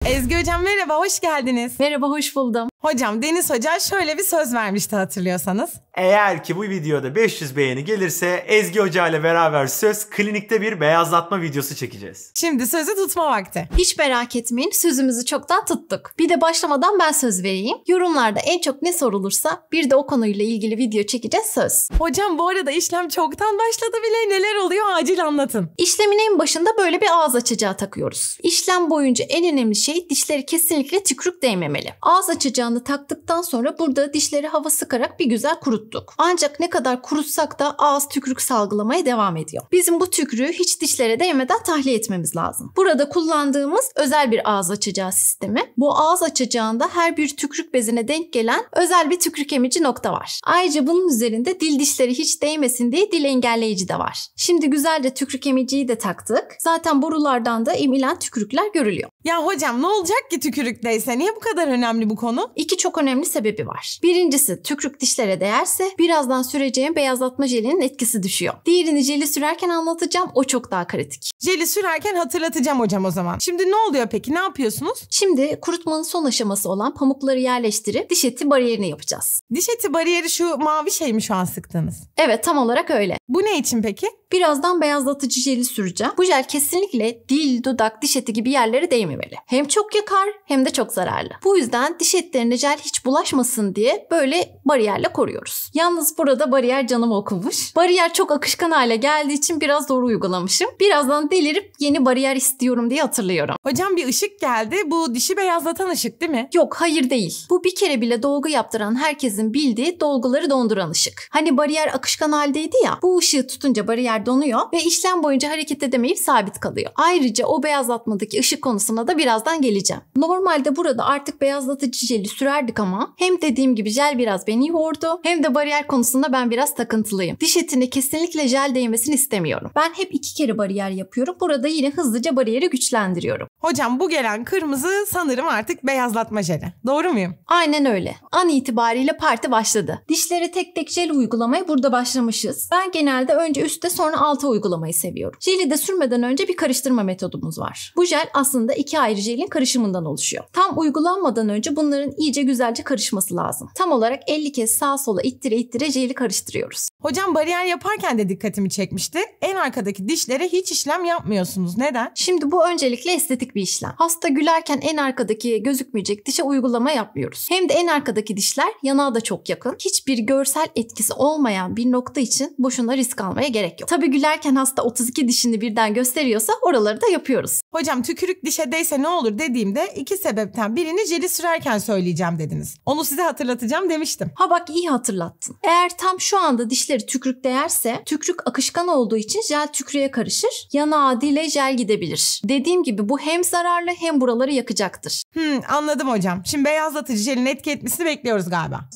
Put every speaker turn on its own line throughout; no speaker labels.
Ezgi hocam merhaba, hoş geldiniz.
Merhaba, hoş buldum.
Hocam Deniz Hoca şöyle bir söz vermişti hatırlıyorsanız.
Eğer ki bu videoda 500 beğeni gelirse Ezgi Hoca ile beraber söz klinikte bir beyazlatma videosu çekeceğiz.
Şimdi sözü tutma vakti.
Hiç merak etmeyin, sözümüzü çoktan tuttuk. Bir de başlamadan ben söz vereyim. Yorumlarda en çok ne sorulursa bir de o konuyla ilgili video çekeceğiz söz.
Hocam bu arada işlem çoktan başladı bile, neler oluyor acil anlatın.
İşlemin en başında böyle bir ağız açacağı takıyoruz. İşlem boyunca en önemli şey dişleri kesinlikle tükürük değmemeli. Ağız açacağını taktıktan sonra burada dişleri hava sıkarak bir güzel kuruttuk. Ancak ne kadar kurutsak da ağız tükürük salgılamaya devam ediyor. Bizim bu tükürüğü hiç dişlere değmeden tahliye etmemiz lazım. Burada kullandığımız özel bir ağız açacağı sistemi. Bu ağız açacağında her bir tükürük bezine denk gelen özel bir tükürük emici nokta var. Ayrıca bunun üzerinde dil dişleri hiç değmesin diye dil engelleyici de var. Şimdi güzelce tükürük emiciyi de taktık. Zaten borulardan da emilen tükürükler görülüyor.
Ya hocam ne olacak ki tükürükteyse? Niye bu kadar önemli bu konu?
İki çok önemli sebebi var. Birincisi, tükürük dişlere değerse birazdan süreceğim beyazlatma jelinin etkisi düşüyor. Diğerini jeli sürerken anlatacağım, o çok daha kritik.
Jeli sürerken hatırlatacağım hocam o zaman. Şimdi ne oluyor peki, ne yapıyorsunuz?
Şimdi kurutmanın son aşaması olan pamukları yerleştirip diş eti bariyerini yapacağız.
Diş eti bariyeri şu mavi şey mi şu an sıktığınız?
Evet, tam olarak öyle.
Bu ne için peki?
Birazdan beyazlatıcı jeli süreceğim. Bu jel kesinlikle dil, dudak, diş eti gibi yerlere değmemeli. Hem çok yakar hem de çok zararlı. Bu yüzden diş etlerine jel hiç bulaşmasın diye böyle bariyerle koruyoruz. Yalnız burada bariyer canımı okumuş. Bariyer çok akışkan hale geldiği için biraz doğru uygulamışım. Birazdan delirip yeni bariyer istiyorum diye hatırlıyorum.
Hocam bir ışık geldi. Bu dişi beyazlatan ışık değil mi?
Yok, hayır değil. Bu bir kere bile dolgu yaptıran herkesin bildiği dolguları donduran ışık. Hani bariyer akışkan haldeydi ya. Bu ışığı tutunca bariyer donuyor ve işlem boyunca hareket edemeyip sabit kalıyor. Ayrıca o beyazlatmadaki ışık konusuna da birazdan geleceğim. Normalde burada artık beyazlatıcı jeli sürerdik ama hem dediğim gibi jel biraz beni yordu hem de bariyer konusunda ben biraz takıntılıyım. Diş etine kesinlikle jel değmesini istemiyorum. Ben hep 2 kere bariyer yapıyorum. Burada yine hızlıca bariyeri güçlendiriyorum.
Hocam bu gelen kırmızı sanırım artık beyazlatma jeli. Doğru muyum?
Aynen öyle. An itibariyle parti başladı. Dişlere tek tek jel uygulamaya burada başlamışız. Ben genelde önce üstte sonra alta uygulamayı seviyorum. Jeli de sürmeden önce bir karıştırma metodumuz var. Bu jel aslında 2 ayrı jelin karışımından oluşuyor. Tam uygulanmadan önce bunların iyice güzelce karışması lazım. Tam olarak 50 kez sağa sola ittire ittire jeli karıştırıyoruz.
Hocam bariyer yaparken de dikkatimi çekmişti. En arkadaki dişlere hiç işlem yapmıyorsunuz. Neden?
Şimdi bu öncelikle estetik bir işlem. Hasta gülerken en arkadaki gözükmeyecek dişe uygulama yapmıyoruz. Hem de en arkadaki dişler yanağa da çok yakın. Hiçbir görsel etkisi olmayan bir nokta için boşuna risk almaya gerek yok. Tabii gülerken hasta 32 dişini birden gösteriyorsa oraları da yapıyoruz.
Hocam tükürük dişe değse ne olur dediğimde 2 sebepten birini jeli sürerken söyleyeceğim dediniz. Onu size hatırlatacağım demiştim.
Ha bak, iyi hatırlattın. Eğer tam şu anda dişleri tükürük değerse tükürük akışkan olduğu için jel tükürüğe karışır. Yanağa dile jel gidebilir. Dediğim gibi bu hem zararlı hem buraları yakacaktır.
Anladım hocam. Şimdi beyazlatıcı jelin etki etmesini bekliyoruz galiba.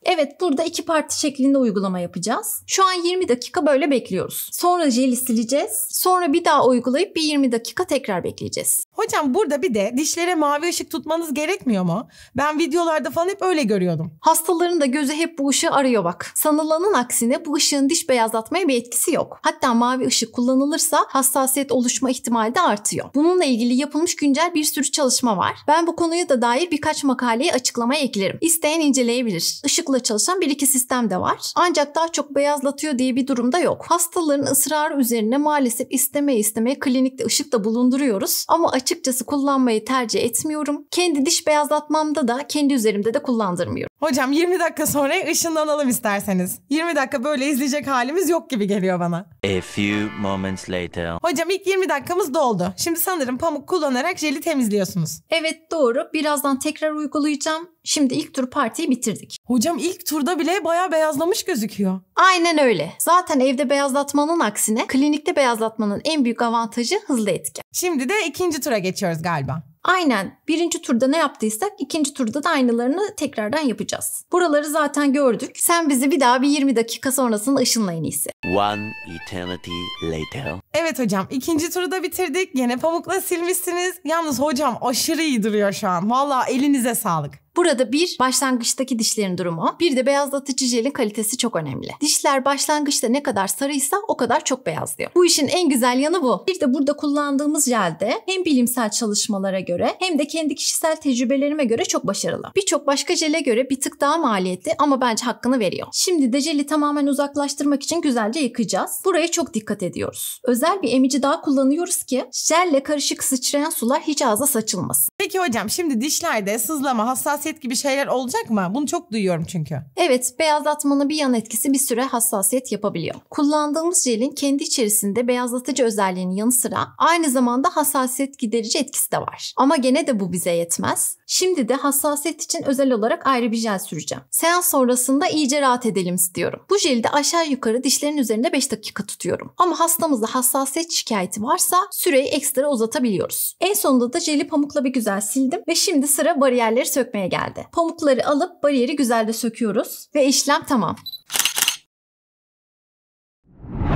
Evet, burada 2 parti şeklinde uygulama yapacağız. Şu an 20 dakika böyle bekliyoruz. Sonra jeli sileceğiz. Sonra bir daha uygulayıp bir 20 dakika tekrar bekleyeceğiz.
Hocam burada bir de dişlere mavi ışık tutmanız gerekmiyor mu? Ben videolarda falan hep öyle görüyordum.
Hastaların da gözü hep bu ışığı arıyor bak. Sanılanın aksine bu ışığın diş beyazlatmaya bir etkisi yok. Hatta mavi ışık kullanılırsa hassasiyet oluşma ihtimali de artıyor. Bununla ilgili yapılmış güncel bir sürü çalışma var. Ben bu konuya da dair birkaç makaleyi açıklamaya eklerim. İsteyen inceleyebilir. Işıkla çalışan bir iki sistem de var. Ancak daha çok beyazlatıyor diye bir durum da yok. Hastaların ısrarı üzerine maalesef istemeye klinikte ışık da bulunduruyoruz. Ama açıkçası kullanmayı tercih etmiyorum. Kendi diş beyazlatmamda da kendi üzerimde de kullandırmıyorum.
Hocam 20 dakika sonra ışınlanalım isterseniz. 20 dakika böyle izleyecek halimiz yok gibi geliyor bana.
A few moments later.
Hocam ilk 20 dakikamız doldu. Şimdi sanırım pamuk kullanarak jeli temizliyorsunuz.
Evet, doğru. Birazdan tekrar uygulayacağım. Şimdi ilk tur partiyi bitirdik.
Hocam ilk turda bile bayağı beyazlamış gözüküyor.
Aynen öyle. Zaten evde beyazlatmanın aksine klinikte beyazlatmanın en büyük avantajı hızlı etki.
Şimdi de ikinci tura geçiyoruz galiba.
Aynen. Birinci turda ne yaptıysak ikinci turda da aynılarını tekrardan yapacağız. Buraları zaten gördük. Sen bizi bir daha bir 20 dakika sonrasında ışınla en iyisi.
One eternity later.
Evet hocam, ikinci turu da bitirdik. Yine pamukla silmişsiniz. Yalnız hocam aşırı iyi duruyor şu an. Vallahi elinize sağlık.
Burada bir başlangıçtaki dişlerin durumu, bir de beyazlatıcı jelin kalitesi çok önemli. Dişler başlangıçta ne kadar sarıysa o kadar çok beyazlıyor. Bu işin en güzel yanı bu. Bir de burada kullandığımız jelde hem bilimsel çalışmalara göre hem de kendi kişisel tecrübelerime göre çok başarılı. Birçok başka jele göre bir tık daha maliyetli ama bence hakkını veriyor. Şimdi de jeli tamamen uzaklaştırmak için güzelce yıkayacağız. Buraya çok dikkat ediyoruz. Özel bir emici daha kullanıyoruz ki jelle karışık sıçrayan sular hiç ağza saçılmasın.
Peki hocam, şimdi dişlerde sızlama, hassasiyet gibi şeyler olacak mı? Bunu çok duyuyorum çünkü.
Evet, beyazlatmanın bir yan etkisi bir süre hassasiyet yapabiliyor. Kullandığımız jelin kendi içerisinde beyazlatıcı özelliğinin yanı sıra aynı zamanda hassasiyet giderici etkisi de var. Ama gene de bu bize yetmez. Şimdi de hassasiyet için özel olarak ayrı bir jel süreceğim. Seans sonrasında iyice rahat edelim istiyorum. Bu jeli de aşağı yukarı dişlerin üzerinde 5 dakika tutuyorum. Ama hastamızda hassasiyet şikayeti varsa süreyi ekstra uzatabiliyoruz. En sonunda da jeli pamukla bir güzel sildim ve şimdi sıra bariyerleri sökmeye geldi. Pamukları alıp bariyeri güzelce söküyoruz ve işlem tamam.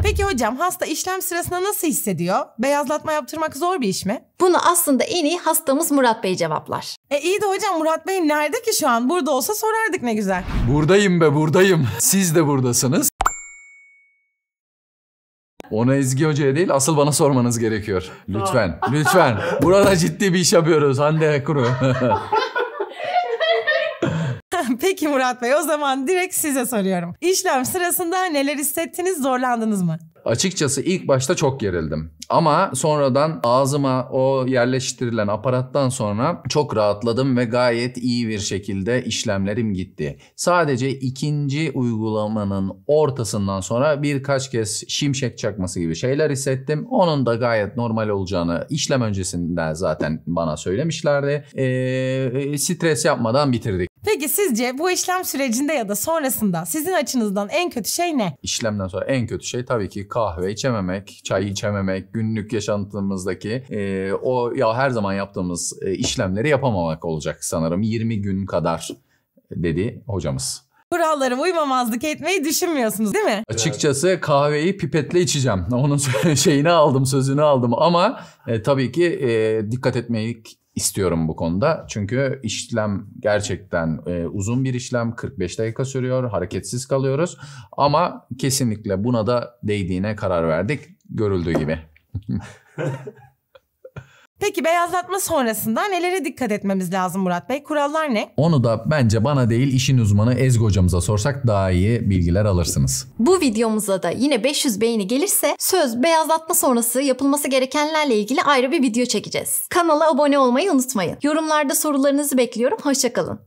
Peki hocam, hasta işlem sırasında nasıl hissediyor? Beyazlatma yaptırmak zor bir iş mi?
Bunu aslında en iyi hastamız Murat Bey cevaplar.
İyi de hocam, Murat Bey nerede ki şu an? Burada olsa sorardık, ne güzel.
Buradayım be, buradayım. Siz de buradasınız. Onu Ezgi Hoca'ya değil, asıl bana sormanız gerekiyor. Lütfen, lütfen. Burada ciddi bir iş yapıyoruz Hande Kuru.
Peki Murat Bey, o zaman direkt size soruyorum. İşlem sırasında neler hissettiniz, zorlandınız mı?
Açıkçası ilk başta çok gerildim. Ama sonradan ağzıma o yerleştirilen aparattan sonra çok rahatladım ve gayet iyi bir şekilde işlemlerim gitti. Sadece ikinci uygulamanın ortasından sonra birkaç kez şimşek çakması gibi şeyler hissettim. Onun da gayet normal olacağını işlem öncesinde zaten bana söylemişlerdi. Stres yapmadan bitirdik.
Peki sizce bu işlem sürecinde ya da sonrasında sizin açınızdan en kötü şey ne?
İşlemden sonra en kötü şey tabii ki kahve içememek, çay içememek, günlük yaşantımızdaki her zaman yaptığımız işlemleri yapamamak olacak sanırım. 20 gün kadar dedi hocamız.
Kurallara uymamazlık etmeyi düşünmüyorsunuz değil mi?
Açıkçası kahveyi pipetle içeceğim. Onun şeyini aldım, sözünü aldım ama tabii ki dikkat etmeyi istiyorum bu konuda. Çünkü işlem gerçekten uzun bir işlem. 45 dakika sürüyor. Hareketsiz kalıyoruz. Ama kesinlikle buna da değdiğine karar verdik. Görüldüğü gibi.
Peki beyazlatma sonrasında nelere dikkat etmemiz lazım Murat Bey? Kurallar ne?
Onu da bence bana değil, işin uzmanı Ezgi hocamıza sorsak daha iyi bilgiler alırsınız.
Bu videomuza da yine 500 beğeni gelirse söz beyazlatma sonrası yapılması gerekenlerle ilgili ayrı bir video çekeceğiz. Kanala abone olmayı unutmayın. Yorumlarda sorularınızı bekliyorum. Hoşça kalın.